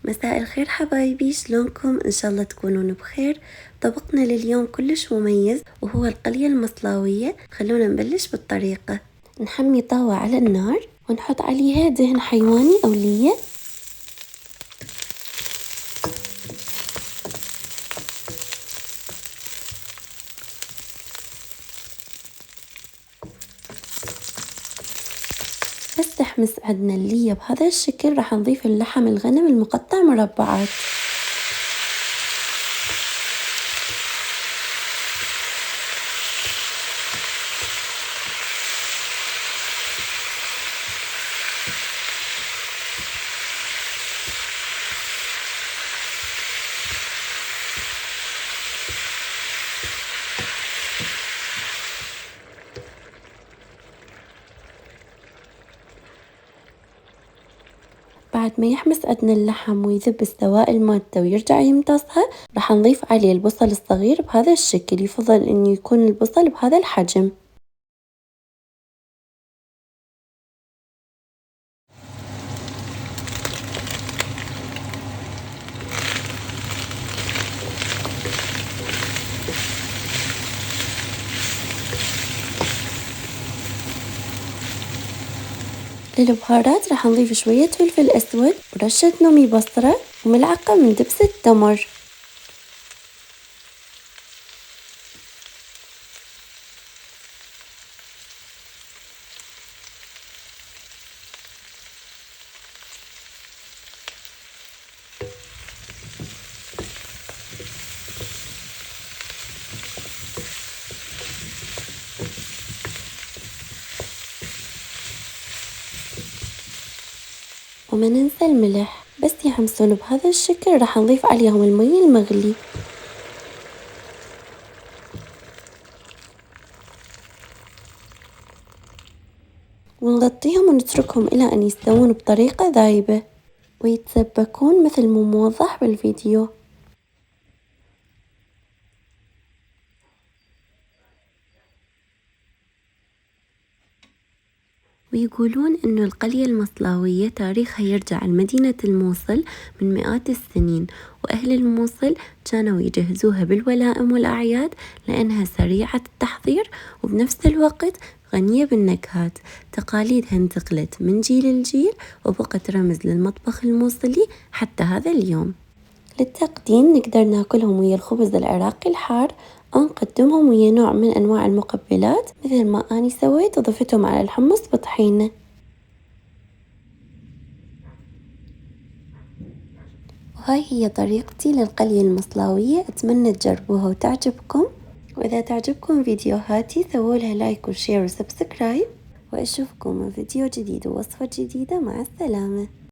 مساء الخير حبايبي، شلونكم؟ ان شاء الله تكونون بخير. طبقنا لليوم كلش مميز وهو القلية المصلاوية. خلونا نبلش بالطريقة. نحمي طاوة على النار ونحط عليها دهن حيواني او لية. بس تحمس عندنا اللية بهذا الشكل راح نضيف اللحم الغنم المقطع مربعات. بعد ما يحمس عندنا اللحم ويذب السوائل مالته ويرجع يمتصها، راح نضيف عليه البصل الصغير بهذا الشكل. يفضل انه يكون البصل بهذا الحجم. للبهارات راح نضيف شوية فلفل أسود ورشة نومي بصرة وملعقة من دبس التمر. وما ننسى الملح. بس يحمسون بهذا الشكل راح نضيف عليهم المي المغلي ونغطيهم ونتركهم إلى أن يستوون بطريقة ذايبة ويتسبكون مثل ما موضح بالفيديو. ويقولون إنه القلية المصلاوية تاريخها يرجع لمدينة الموصل من مئات السنين، وأهل الموصل كانوا يجهزوها بالولائم والأعياد لأنها سريعة التحضير وبنفس الوقت غنية بالنكهات. تقاليدها انتقلت من جيل لجيل وبقت رمز للمطبخ الموصلي حتى هذا اليوم. للتقديم نقدر ناكلهم ويا الخبز العراقي الحار أو نقدمهم ويا نوع من أنواع المقبلات مثل ما أني سويت وضفتهم على الحمص بطحينة. وهاي هي طريقتي للقلية المصلاوية. أتمنى تجربوها وتعجبكم، وإذا تعجبكم فيديوهاتي سووا لها لايك وشير وسبسكرايب، وأشوفكم في فيديو جديد ووصفة جديدة. مع السلامة.